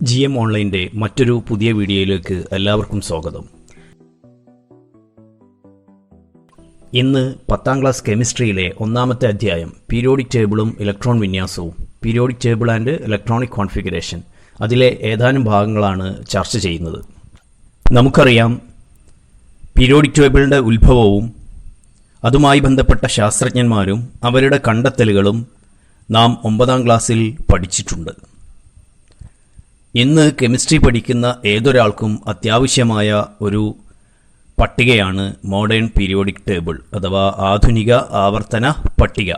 GM ഓൺലൈൻ്റെ മറ്റൊരു പുതിയ വീഡിയോയിലേക്ക് എല്ലാവർക്കും സ്വാഗതം. ഇന്ന് 10ാം ക്ലാസ് കെമിസ്ട്രിയിലെ ഒന്നാമത്തെ അധ്യായം പീരിയോഡിക് ടേബിളും ഇലക്ട്രോൺ വിന്യാസവും, periodic table and electronic configuration, അതിലെ ഏതാനും ഭാഗങ്ങളാണ് ചർച്ച ചെയ്യുന്നത്. നമുക്കറിയാം, പീരിയോഡിക് ടേബിളിൻ്റെ ഉത്ഭവവും അതുമായി ബന്ധപ്പെട്ട ശാസ്ത്രജ്ഞന്മാരും അവരുടെ കണ്ടെത്തലുകളും നാം 9ാം ക്ലാസ്സിൽ പഠിച്ചിട്ടുണ്ട്. ഇന്ന് കെമിസ്ട്രി പഠിക്കുന്ന ഏതൊരാൾക്കും അത്യാവശ്യമായ ഒരു പട്ടികയാണ് മോഡേൺ പീരിയോഡിക് ടേബിൾ അഥവാ ആധുനിക ആവർത്തന പട്ടിക.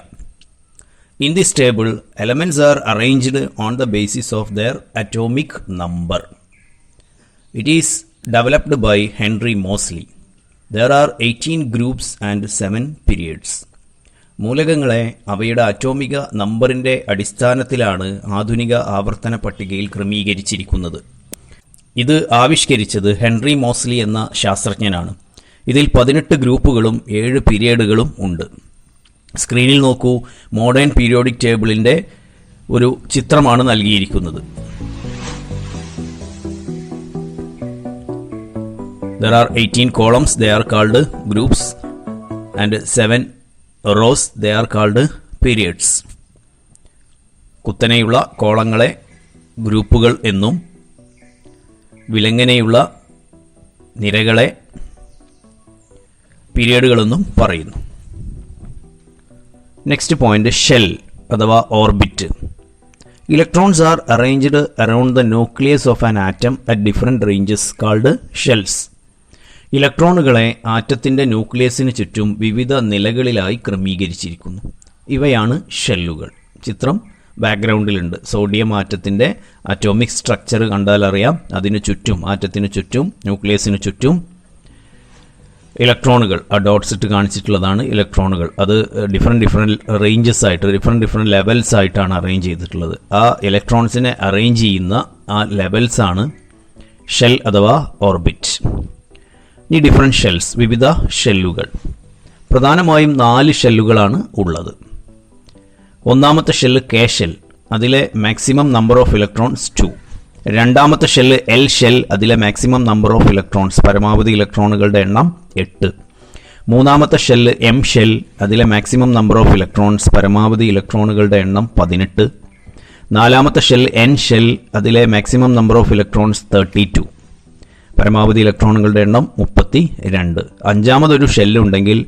In this table, elements are arranged on the basis of their atomic number. It is developed by Henry Moseley. There are 18 groups and 7 periods. മൂലകങ്ങളെ അവയുടെ അറ്റോമിക നമ്പറിൻ്റെ അടിസ്ഥാനത്തിലാണ് ആധുനിക ആവർത്തന പട്ടികയിൽ ക്രമീകരിച്ചിരിക്കുന്നത്. ഇത് ആവിഷ്കരിച്ചത് ഹെൻറി മോസ്ലി എന്ന ശാസ്ത്രജ്ഞനാണ്. ഇതിൽ 18 ഗ്രൂപ്പുകളും 7 പീരിയഡുകളും ഉണ്ട്. സ്ക്രീനിൽ നോക്കൂ, മോഡേൺ പീരിയോഡിക് ടേബിളിൻ്റെ ഒരു ചിത്രമാണ് നൽകിയിരിക്കുന്നത്. There are 18 columns, they are called groups, and 7 rows, they are called periods. കുത്തനെയുള്ള കോളങ്ങളെ ഗ്രൂപ്പുകൾ എന്നും വിലങ്ങനെയുള്ള നിരകളെ പീരിയഡുകളെന്നും പറയുന്നു. നെക്സ്റ്റ് പോയിന്റ്, ഷെൽ അഥവാ orbit. Electrons are arranged around the nucleus of an atom at different ranges called shells. ഇലക്ട്രോണുകളെ ആറ്റത്തിൻ്റെ ന്യൂക്ലിയസിന് ചുറ്റും വിവിധ നിലകളിലായി ക്രമീകരിച്ചിരിക്കുന്നു. ഇവയാണ് ഷെല്ലുകൾ. ചിത്രം ബാക്ക്ഗ്രൗണ്ടിലുണ്ട്. സോഡിയം ആറ്റത്തിൻ്റെ അറ്റോമിക് സ്ട്രക്ചർ കണ്ടാൽ അറിയാം. അതിനു ചുറ്റും, ആറ്റത്തിന് ചുറ്റും, ന്യൂക്ലിയസിന് ചുറ്റും ഇലക്ട്രോണുകൾ, ആ ഡോട്ട്സ് ഇട്ട് കാണിച്ചിട്ടുള്ളതാണ് ഇലക്ട്രോണുകൾ. അത് ഡിഫറെൻറ്റ് റേഞ്ചസ് ആയിട്ട്, ഡിഫറെൻറ്റ് ലെവൽസ് ആയിട്ടാണ് അറേഞ്ച് ചെയ്തിട്ടുള്ളത്. ആ ഇലക്ട്രോൺസിനെ അറേഞ്ച് ചെയ്യുന്ന ആ ലെവൽസാണ് ഷെൽ അഥവാ ഓർബിറ്റ്. ഈ ഡിഫറെൻറ്റ് ഷെൽസ്, വിവിധ ഷെല്ലുകൾ. പ്രധാനമായും 4 ഷെല്ലുകളാണ് ഉള്ളത്. ഒന്നാമത്തെ ഷെല്ല് കെ ഷെൽ, അതിലെ മാക്സിമം നമ്പർ ഓഫ് ഇലക്ട്രോൺസ് 2. രണ്ടാമത്തെ ഷെല്ല് എൽ ഷെൽ, അതിലെ മാക്സിമം നമ്പർ ഓഫ് ഇലക്ട്രോൺസ്, പരമാവധി ഇലക്ട്രോണുകളുടെ എണ്ണം 8. മൂന്നാമത്തെ ഷെല്ല് എം ഷെൽ, അതിലെ മാക്സിമം നമ്പർ ഓഫ് ഇലക്ട്രോൺസ്, പരമാവധി ഇലക്ട്രോണുകളുടെ എണ്ണം 18. നാലാമത്തെ ഷെല്ല് എൻ ഷെൽ, അതിലെ മാക്സിമം നമ്പർ ഓഫ് ഇലക്ട്രോൺസ് 32, പരമാവധി ഇലക്ട്രോണുകളുടെ എണ്ണം 32. അഞ്ചാമതൊരു ഷെല്ലുണ്ടെങ്കിൽ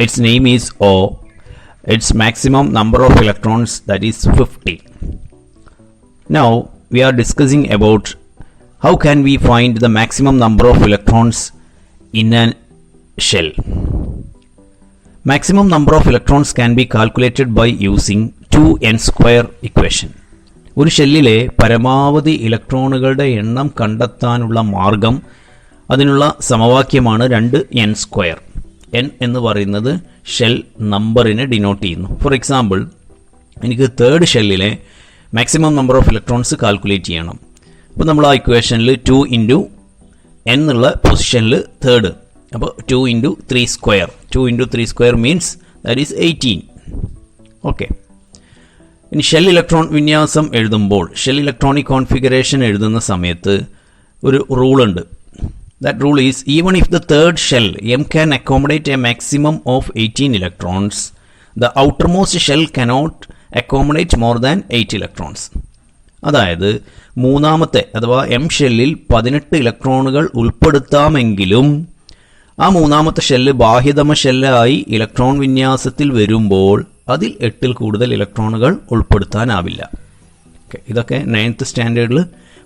its name is O. Its maximum number of electrons that is 50. Now we are discussing about how can we find the maximum number of electrons in a shell. Maximum number of electrons can be calculated by using 2n² equation. ഒരു ഷെല്ലിലെ പരമാവധി ഇലക്ട്രോണുകളുടെ എണ്ണം കണ്ടെത്താനുള്ള മാർഗം, അതിനുള്ള സമവാക്യമാണ് 2n². n എന്ന് പറയുന്നത് ഷെൽ നമ്പറിനെ ഡിനോട്ട് ചെയ്യുന്നു. ഫോർ എക്സാമ്പിൾ, എനിക്ക് തേർഡ് ഷെല്ലിലെ maximum number of electrons calculate ചെയ്യണം. അപ്പോൾ നമ്മൾ ആ ഇക്വേഷനിൽ 2 ഇൻറ്റു n എന്നുള്ള പൊസിഷനിൽ തേർഡ്, അപ്പോൾ 2 into 3². 2 into 3² means that is 18. Okay. ഇനി ഷെൽ ഇലക്ട്രോൺ വിന്യാസം എഴുതുമ്പോൾ, ഷെൽ ഇലക്ട്രോണിക് കോൺഫിഗറേഷൻ എഴുതുന്ന സമയത്ത് ഒരു റൂളുണ്ട്. That rule is, even if the third shell M can accommodate a maximum of 18 electrons, the outermost shell cannot accommodate more than 8 electrons. അതായത് മൂന്നാമത്തെ അഥവാ എം ഷെല്ലിൽ 18 ഇലക്ട്രോണുകൾ ഉൾപ്പെടുത്താമെങ്കിലും ആ മൂന്നാമത്തെ ഷെല്ല് ബാഹ്യതമ ഷെല്ലായി ഇലക്ട്രോൺ വിന്യാസത്തിൽ വരുമ്പോൾ അതിൽ 8ൽ കൂടുതൽ ഇലക്ട്രോണുകൾ ഉൾപ്പെടുത്താനാവില്ല. ഇതൊക്കെ 9th സ്റ്റാൻഡേർഡിൽ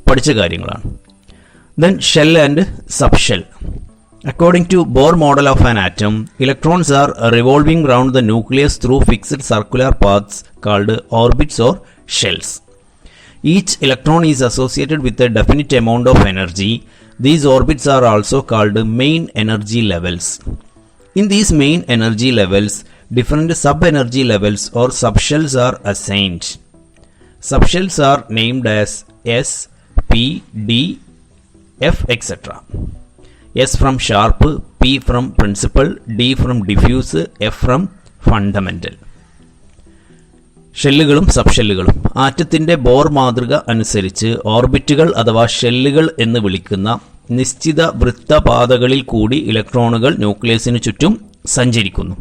പഠിച്ച കാര്യങ്ങളാണ്. Then shell and sub shell. According to Bohr model of an atom, electrons are revolving round the nucleus through fixed circular paths called orbits or shells. Each electron is associated with a definite amount of energy. These orbits are also called main energy levels. In these main energy levels, different sub-energy levels or subshells are assigned. Subshells are named as S, P, D, F, etc. S from sharp, P from principal, D from diffuse, F from fundamental. ഷെല്ലുകളും സബ്ഷെല്ലുകളും. ആറ്റത്തിൻ്റെ Bohr മാതൃക അനുസരിച്ച് ഓർബിറ്റുകൾ അഥവാ ഷെല്ലുകൾ എന്ന് വിളിക്കുന്ന നിശ്ചിത വൃത്തപാതകളിൽ കൂടി ഇലക്ട്രോണുകൾ ന്യൂക്ലിയസിനു ചുറ്റും സഞ്ചരിക്കുന്നു.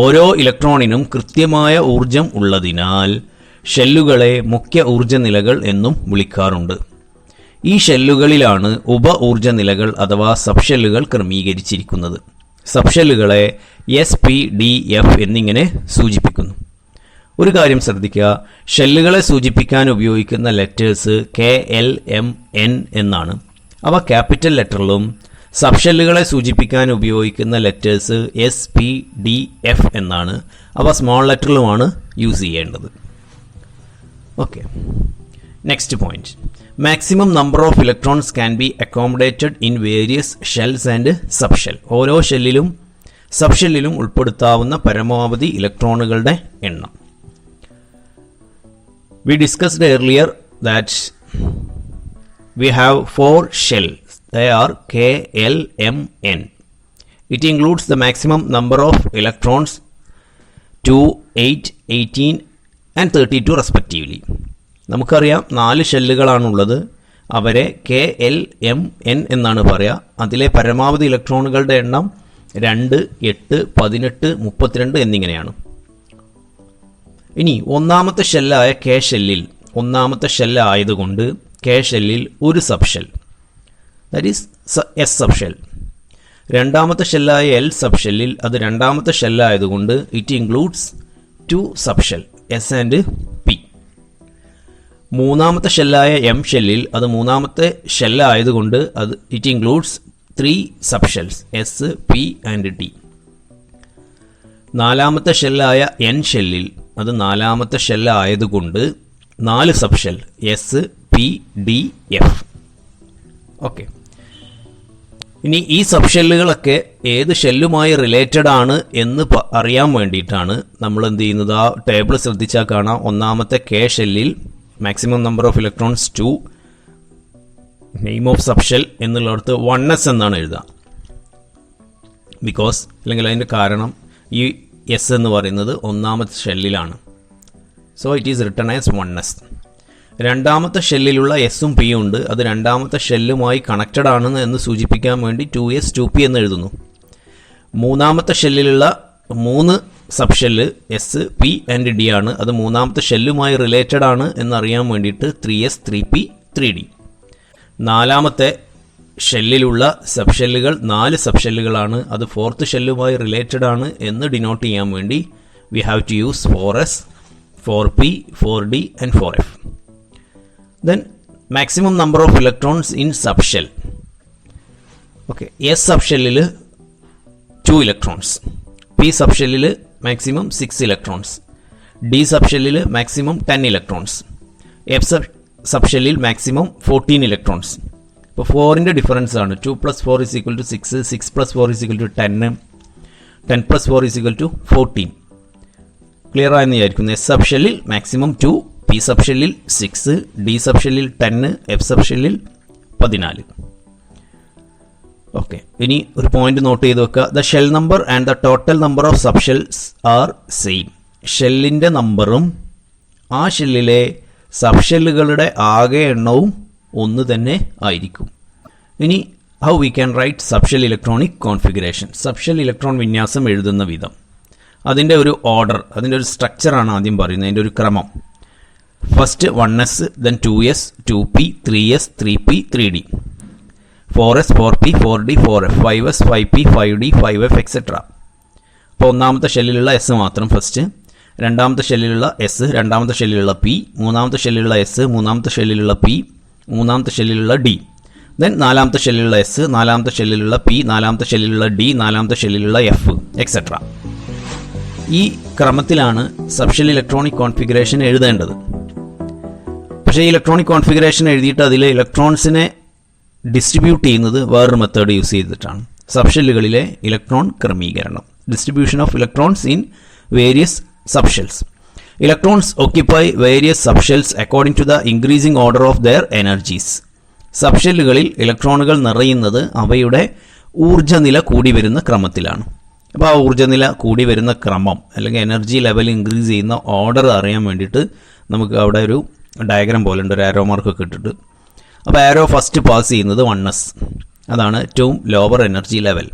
ഓരോ ഇലക്ട്രോണിനും കൃത്യമായ ഊർജം ഉള്ളതിനാൽ ഷെല്ലുകളെ മുഖ്യ ഊർജ്ജനിലകൾ എന്നും വിളിക്കാറുണ്ട്. ഈ ഷെല്ലുകളിലാണ് ഉപ ഊർജ്ജനിലകൾ അഥവാ സബ്ഷെല്ലുകൾ ക്രമീകരിച്ചിരിക്കുന്നത്. സബ്ഷെല്ലുകളെ SPDF എന്നിങ്ങനെ സൂചിപ്പിക്കുന്നു. ഒരു കാര്യം ശ്രദ്ധിക്കുക, ഷെല്ലുകളെ സൂചിപ്പിക്കാൻ ഉപയോഗിക്കുന്ന ലെറ്റേഴ്സ് KLMN എന്നാണ്. അവ ക്യാപിറ്റൽ ലെറ്ററിലും സബ്ഷെല്ലുകളെ സൂചിപ്പിക്കാൻ ഉപയോഗിക്കുന്ന ലെറ്റേഴ്സ് SPDF എന്നാണ്. അവ സ്മോൾ ലെറ്ററിലുമാണ് യൂസ് ചെയ്യേണ്ടത്. Okay, next point. Maximum number of electrons can be accommodated in various shells and subshell. ഓരോ ഷെല്ലിലും സബ്ഷെല്ലിലും ഉൾപ്പെടുത്താവുന്ന പരമാവധി ഇലക്ട്രോണുകളുടെ എണ്ണം. We discussed earlier that we have 4 shells. They are KLMN. It includes the maximum number of electrons 2, 8, 18 and 32 respectively. നമുക്കറിയാം 4 ഷെല്ലുകളാണുള്ളത്. അവരെ KLMN എന്നാണ് പറയുക. അതിലെ പരമാവധി ഇലക്ട്രോണുകളുടെ എണ്ണം 2, 8, 18, 32 എന്നിങ്ങനെയാണ്. ഇനി ഒന്നാമത്തെ ഷെല്ലായ K ഷെല്ലിൽ, ഒന്നാമത്തെ ഷെല്ല് ആയതുകൊണ്ട് K ഷെല്ലിൽ ഒരു subshell, that is S subshell. രണ്ടാമത്തെ ഷെല്ലായ L സബ്ഷെല്ലിൽ, അത് രണ്ടാമത്തെ ഷെല്ലായതുകൊണ്ട് it includes 2 subshell S and P. മൂന്നാമത്തെ ഷെല്ലായ M ഷെല്ലിൽ, അത് മൂന്നാമത്തെ ഷെല്ലായതുകൊണ്ട് അത് it includes 3 subshells S, P and D. നാലാമത്തെ ഷെല്ലായ N ഷെല്ലിൽ, അത് നാലാമത്തെ ഷെല്ല് ആയതുകൊണ്ട് 4 subshell S, P, D, F. Okay, ഇനി ഈ സബ്ഷെല്ലുകളൊക്കെ ഏത് ഷെല്ലുമായി റിലേറ്റഡ് ആണ് എന്ന് അറിയാൻ വേണ്ടിയിട്ടാണ് നമ്മൾ എന്ത് ചെയ്യുന്നത്, ആ ടേബിൾ ശ്രദ്ധിച്ചാൽ കാണാം. ഒന്നാമത്തെ K ഷെല്ലിൽ maximum number of electrons 2, name of subshell എന്നുള്ളിടത്ത് 1s എന്നാണ് എഴുതുക. ബിക്കോസ് അല്ലെങ്കിൽ അതിൻ്റെ കാരണം ഈ S എന്ന് പറയുന്നത് ഒന്നാമത്തെ ഷെല്ലിലാണ്. So it is written as 1s. രണ്ടാമത്തെ ഷെല്ലിലുള്ള എസും പിയും ഉണ്ട്. അത് രണ്ടാമത്തെ ഷെല്ലുമായി കണക്റ്റഡ് ആണ് എന്ന് സൂചിപ്പിക്കാൻ വേണ്ടി 2s 2p എന്ന് എഴുതുന്നു. മൂന്നാമത്തെ ഷെല്ലിലുള്ള 3 subshell S, P and D ആണ്. അത് മൂന്നാമത്തെ ഷെല്ലുമായി റിലേറ്റഡ് ആണ് എന്നറിയാൻ വേണ്ടിയിട്ട് 3s 3p 3d. നാലാമത്തെ ഷെല്ലിലുള്ള സബ്ഷെല്ലുകൾ 4 സബ്ഷെല്ലുകളാണ്. അത് ഫോർത്ത് ഷെല്ലുമായി റിലേറ്റഡ് ആണ് എന്ന് ഡിനോട്ട് ചെയ്യാൻ വേണ്ടി we have to use 4s, 4p, 4d and 4f. Then maximum number of electrons in subshell. Okay, S സബ്ഷെല്ലിൽ 2 ഇലക്ട്രോൺസ്, P സബ്ഷെല്ലിൽ മാക്സിമം 6 ഇലക്ട്രോൺസ്, D സബ്ഷെല്ലിൽ മാക്സിമം 10 ഇലക്ട്രോൺസ്, F സബ്ഷെല്ലിൽ മാക്സിമം 14 ഇലക്ട്രോൺസ്. ഇപ്പോൾ 4ൻ്റെ ഡിഫറൻസ് ആണ്. 2 + 4 = 6, 6 + 4 = 10, 10 + 4 = 14. ക്ലിയർ ആയെന്ന് വിചാരിക്കുന്നു. S സബ്ഷെല്ലിൽ മാക്സിമം 2, P സബ്ഷെല്ലിൽ 6, D സബ്ഷെല്ലിൽ 10, F സബ്ഷെല്ലിൽ 14. ഓക്കെ, ഇനി ഒരു പോയിന്റ് നോട്ട് ചെയ്ത് വെക്കുക. The shell number and the total number of subshells are same. ഷെല്ലിൻ്റെ നമ്പറും ആ ഷെല്ലിലെ സബ്ഷെല്ലുകളുടെ ആകെ എണ്ണവും ഒന്ന് തന്നെ ആയിരിക്കും. ഇനി how we can write subshell electronic configuration. Subshell electron വിന്യാസം എഴുതുന്ന വിധം, അതിൻ്റെ ഒരു ഓർഡർ, അതിൻ്റെ ഒരു സ്ട്രക്ചറാണ് ആദ്യം പറയുന്നത്, അതിൻ്റെ ഒരു ക്രമം. First 1s, then 2s, 2p, 3s, 3p, 3d, 4s, 4p, 4d, 4f, 5s, 5p, 5d, 5f etcetera. അപ്പോൾ ഒന്നാമത്തെ ഷെല്ലിലുള്ള S മാത്രം ഫസ്റ്റ്, രണ്ടാമത്തെ ഷെല്ലിലുള്ള S, രണ്ടാമത്തെ ഷെല്ലിലുള്ള P, മൂന്നാമത്തെ ഷെല്ലിലുള്ള S, മൂന്നാമത്തെ ഷെല്ലിലുള്ള P, മൂന്നാമത്തെ ഷെല്ലിലുള്ള D, ദെൻ നാലാമത്തെ ഷെല്ലിലുള്ള S, നാലാമത്തെ ഷെല്ലിലുള്ള P, നാലാമത്തെ ഷെല്ലിലുള്ള D, നാലാമത്തെ ഷെല്ലിലുള്ള F എക്സെട്ര. ഈ ക്രമത്തിലാണ് സബ്ഷെൽ ഇലക്ട്രോണിക് കോൺഫിഗറേഷൻ എഴുതേണ്ടത്. പക്ഷേ ഈ ഇലക്ട്രോണിക് കോൺഫിഗറേഷൻ എഴുതിയിട്ട് അതിൽ ഇലക്ട്രോൺസിനെ ഡിസ്ട്രിബ്യൂട്ട് ചെയ്യുന്നത് വേറൊരു മെത്തേഡ് യൂസ് ചെയ്തിട്ടാണ്. സബ്ഷെല്ലുകളിലെ ഇലക്ട്രോൺ ക്രമീകരണം, distribution of electrons in various subshells. Electrons occupy various subshells according to the increasing order of their energies. സബ്ഷെല്ലുകളിൽ ഇലക്ട്രോണുകൾ നിറയുന്നത് അവയുടെ ഊർജ്ജനില കൂടി വരുന്ന ക്രമത്തിലാണ്. അപ്പോൾ ആ ഊർജ്ജനില കൂടി വരുന്ന ക്രമം അല്ലെങ്കിൽ എനർജി ലെവൽ ഇൻക്രീസ് ചെയ്യുന്ന ഓർഡർ അറിയാൻ വേണ്ടിയിട്ട് നമുക്ക് അവിടെ ഒരു ഡയഗ്രാം പോലെ ഉണ്ട്, ഒരു ആരോ മാർക്കൊക്കെ ഇട്ടിട്ട്. അപ്പോൾ ആരോ ഫസ്റ്റ് പാസ് ചെയ്യുന്നത് 1s, അതാണ് ഏറ്റവും lower energy level.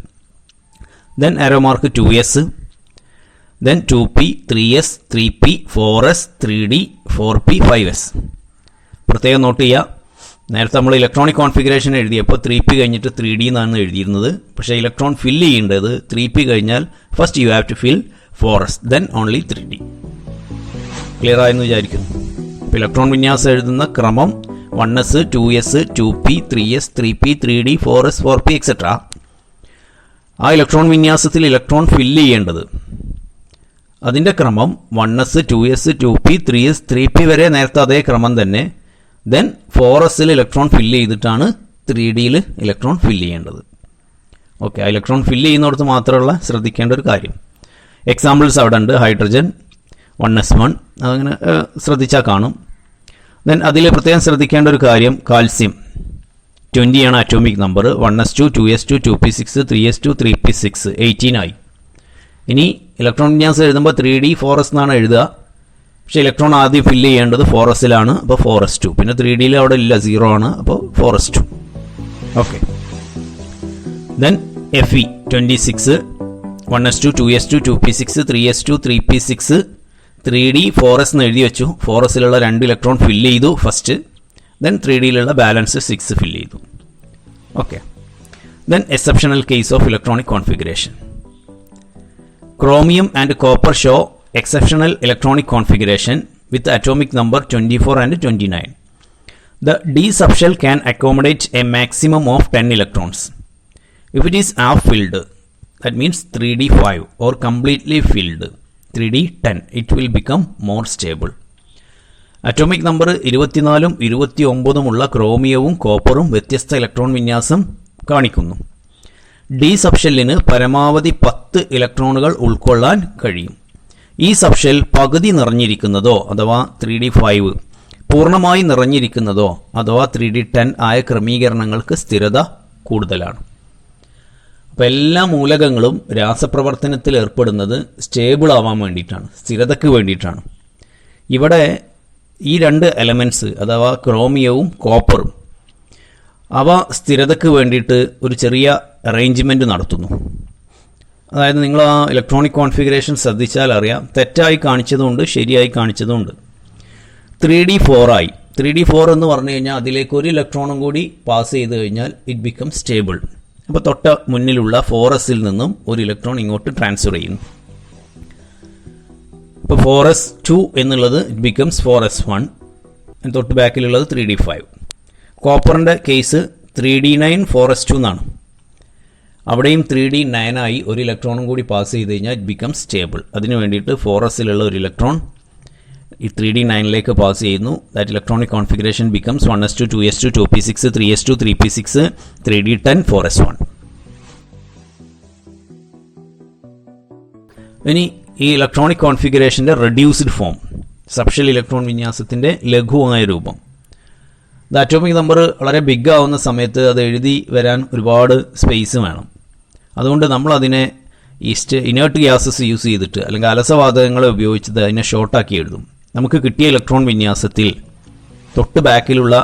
Then arrow mark 2s, then 2p, 3s, 3p, 4s, 3d, 4p, 5s. പ്രത്യേകം നോട്ട് ചെയ്യുക, നേരത്തെ നമ്മൾ ഇലക്ട്രോണിക് കോൺഫിഗറേഷൻ എഴുതിയപ്പോൾ 3p കഴിഞ്ഞിട്ട് 3d എന്നാണ് എഴുതിയിരുന്നത്. പക്ഷേ ഇലക്ട്രോൺ ഫില്ല് ചെയ്യേണ്ടത് 3p കഴിഞ്ഞാൽ first you have to fill 4s, then only 3d. Clear ആയെന്ന് വിചാരിക്കുന്നു. അപ്പോൾ ഇലക്ട്രോൺ വിന്യാസം എഴുതുന്ന ക്രമം 1s, 2s, 2p, 3s, 3p, 3d, 4s, 4p etcetera. ആ ഇലക്ട്രോൺ വിന്യാസത്തിൽ ഇലക്ട്രോൺ ഫില്ല് ചെയ്യേണ്ടത് അതിൻ്റെ ക്രമം 1s, 2s, 2p, 3s, 3p വരെ നേരത്തെ അതേ ക്രമം തന്നെ. ദെൻ 4sൽ ഇലക്ട്രോൺ ഫില്ല് ചെയ്തിട്ടാണ് 3dയിൽ ഇലക്ട്രോൺ ഫില്ല് ചെയ്യേണ്ടത്. ഓക്കെ, ആ ഇലക്ട്രോൺ ഫില്ല് ചെയ്യുന്നിടത്ത് മാത്രമുള്ള ശ്രദ്ധിക്കേണ്ട ഒരു കാര്യം. എക്സാമ്പിൾസ് അവിടെ ഉണ്ട്. ഹൈഡ്രജൻ 1s1, അതങ്ങനെ ശ്രദ്ധിച്ചാൽ കാണും. ദെൻ അതിൽ പ്രത്യേകം ശ്രദ്ധിക്കേണ്ട ഒരു കാര്യം, കാൽസ്യം 20 ആണ് atomic number. 1s2, 2s2, 2p6, 3s2, 3p6, 18 ആയി. ഇനി ഇലക്ട്രോൺ വിന്യാസം എഴുതുമ്പോൾ 3d 4s എന്നാണ് എഴുതുക. പക്ഷേ ഇലക്ട്രോൺ ആദ്യം ഫില്ല് ചെയ്യേണ്ടത് 4sലാണ്. അപ്പോൾ 4s2, പിന്നെ 3dയിൽ അവിടെ ഇല്ല, 0 ആണ്. അപ്പോൾ 4s2. Okay, then fe 26, 1s2, 2s2, 2p6, 3s2, 3p6, 3d 4s എന്ന് എഴുതി വെച്ചു. 4sലുള്ള 2 ഇലക്ട്രോൺ ഫില്ല് ചെയ്തു ഫസ്റ്റ്. ദെൻ 3dയിലുള്ള ബാലൻസ് 6 ഫില്ല് ചെയ്തു. Okay, then exceptional case of electronic configuration. Chromium and copper show exceptional electronic configuration with atomic number 24 and 29. The d subshell can accommodate a maximum of 10 electrons. If it is half filled, that means 3d 5, or completely filled 3d 10, it will become more stable. Atomic number 24ഉം 29ഉം ഉള്ള ക്രോമിയവും കോപ്പറും വ്യത്യസ്ത electron വിന്യാസം കാണിക്കുന്നു. D സബ്ഷെല്ലിന് പരമാവധി 10 ഇലക്ട്രോണുകൾ ഉൾക്കൊള്ളാൻ കഴിയും. ഈ സബ്ഷെൽ പകുതി നിറഞ്ഞിരിക്കുന്നതോ അഥവാ 3d 5, പൂർണ്ണമായി നിറഞ്ഞിരിക്കുന്നതോ അഥവാ 3d 10 ആയ ക്രമീകരണങ്ങൾക്ക് സ്ഥിരത കൂടുതലാണ്. അപ്പോൾ എല്ലാ മൂലകങ്ങളും രാസപ്രവർത്തനത്തിൽ ഏർപ്പെടുന്നത് സ്റ്റേബിൾ ആവാൻ വേണ്ടിയിട്ടാണ്, സ്ഥിരതയ്ക്ക് വേണ്ടിയിട്ടാണ്. ഇവിടെ ഈ 2 എലമെൻറ്റ്സ് അഥവാ ക്രോമിയവും കോപ്പറും അവ സ്ഥിരതയ്ക്ക് വേണ്ടിയിട്ട് ഒരു ചെറിയ അറേഞ്ച്മെൻറ്റ് നടത്തുന്നു. അതായത് നിങ്ങൾ ആ ഇലക്ട്രോണിക് കോൺഫിഗറേഷൻ ശ്രദ്ധിച്ചാൽ അറിയാം, തെറ്റായി കാണിച്ചതുകൊണ്ട് ശരിയായി കാണിച്ചതുകൊണ്ട്. 3d 4 ആയി. 3d 4 എന്ന് പറഞ്ഞു കഴിഞ്ഞാൽ അതിലേക്ക് ഒരു ഇലക്ട്രോണും കൂടി പാസ് ചെയ്ത് കഴിഞ്ഞാൽ ഇറ്റ് ബിക്കം സ്റ്റേബിൾ. അപ്പോൾ തൊട്ട മുന്നിലുള്ള 4sൽ നിന്നും ഒരു ഇലക്ട്രോൺ ഇങ്ങോട്ട് ട്രാൻസ്ഫർ ചെയ്യുന്നു. ഇപ്പോൾ 4s2 എന്നുള്ളത് ഇറ്റ് ബിക്കംസ് 4s1, തൊട്ട് ബാക്കിലുള്ളത് 3d 5. കോപ്പറിൻ്റെ കേസ് 3d 9 4s2 എന്നാണ്. അവിടെയും 3d 9 ആയി ഒരു ഇലക്ട്രോണും കൂടി പാസ് ചെയ്ത് കഴിഞ്ഞാൽ ഇറ്റ് ബിക്കം സ്റ്റേബിൾ. അതിന് വേണ്ടിയിട്ട് 4sലുള്ള ഒരു ഇലക്ട്രോൺ ഈ 3d 9ലേക്ക് പാസ് ചെയ്യുന്നു. That electronic configuration becomes 1s2, 2s2, 2p6, 3s2, 3p6, 3d 10, 4s1. ഇനി ഈ ഇലക്ട്രോണിക് കോൺഫിഗറേഷൻ്റെ റെഡ്യൂസ്ഡ് ഫോം, സബ്ഷെൽ ഇലക്ട്രോൺ വിന്യാസത്തിൻ്റെ ലഘുവായ രൂപം. ഇത് അറ്റോമിക് നമ്പർ വളരെ ബിഗ് ആവുന്ന സമയത്ത് അത് എഴുതി വരാൻ ഒരുപാട് സ്പേസ് വേണം. അതുകൊണ്ട് നമ്മളതിനെ ഇനേർട്ട് ഗ്യാസസ് യൂസ് ചെയ്തിട്ട് അല്ലെങ്കിൽ അലസവാതകങ്ങളെ ഉപയോഗിച്ചത് അതിനെ ഷോർട്ടാക്കി എഴുതും. നമുക്ക് കിട്ടിയ ഇലക്ട്രോൺ വിന്യാസത്തിൽ തൊട്ട് ബാക്കിലുള്ള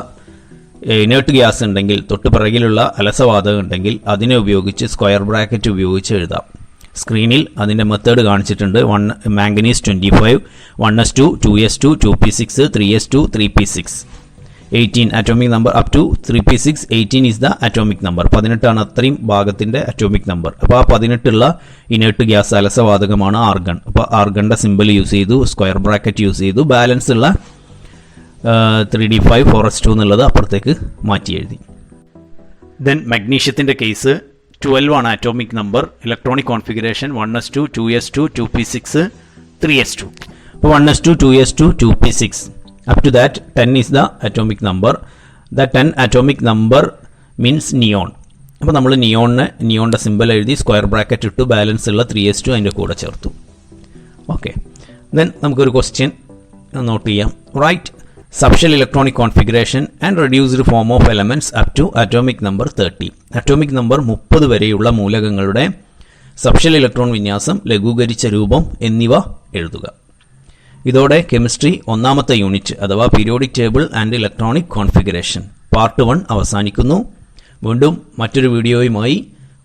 ഇനേർട്ട് ഗ്യാസ് ഉണ്ടെങ്കിൽ തൊട്ട് പിറകിലുള്ള അലസവാതകം ഉണ്ടെങ്കിൽ അതിനെ ഉപയോഗിച്ച് സ്ക്വയർ ബ്രാക്കറ്റ് ഉപയോഗിച്ച് എഴുതാം. സ്ക്രീനിൽ അതിൻ്റെ മെത്തേഡ് കാണിച്ചിട്ടുണ്ട്. Manganese 25, 1s2, 2s2, 2p6, 3s2, 3p6, 18 atomic number up to 3p6. 18 is the atomic number. 18 അത്രയും ഭാഗത്തിൻ്റെ അറ്റോമിക് നമ്പർ. അപ്പോൾ ആ 18 ഇനേർട്ട് ഗ്യാസ് അലസവാതകമാണ് ആർഗൺ. അപ്പോൾ ആർഗണിൻ്റെ സിമ്പിൾ യൂസ് ചെയ്തു, സ്ക്വയർ ബ്രാക്കറ്റ് യൂസ് ചെയ്തു. ബാലൻസ് ഉള്ള 3d 5 4s2 എന്നുള്ളത് അപ്പുറത്തേക്ക് മാറ്റി എഴുതി. ദെൻ മഗ്നീഷ്യത്തിൻ്റെ കേസ് 12 ആണ് atomic number. Electronic configuration 1s2, 2s2, 2p6, 3s2. അപ്പോൾ 1s2, 2s2, 2p6 up to that 10 is the atomic number. The 10 atomic number means neon. അപ്പോൾ നമ്മൾ നിയോണിൻ്റെ സിമ്പിൾ എഴുതി സ്ക്വയർ ബ്രാക്കറ്റ് ഇട്ടു, ബാലൻസ് ഉള്ള 3s2 അതിൻ്റെ കൂടെ ചേർത്തു. ഓക്കെ, ദെൻ നമുക്കൊരു ക്വസ്റ്റ്യൻ നോട്ട് ചെയ്യാം. Right subshell electronic configuration and reduced form of elements up to atomic number 30. Atomic number 30 വരെയുള്ള മൂലകങ്ങളുടെ സബ്ഷെൽ ഇലക്ട്രോൺ വിന്യാസം, ലഘൂകരിച്ച രൂപം എന്നിവ എഴുതുക. ഇതോടെ കെമിസ്ട്രി ഒന്നാമത്തെ യൂണിറ്റ് അഥവാ periodic table and electronic configuration part 1 അവസാനിക്കുന്നു. വീണ്ടും മറ്റൊരു വീഡിയോയുമായി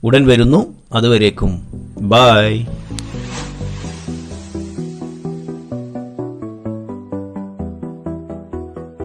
ഉടൻ വരുന്നു. അതുവരേക്കും ബൈ.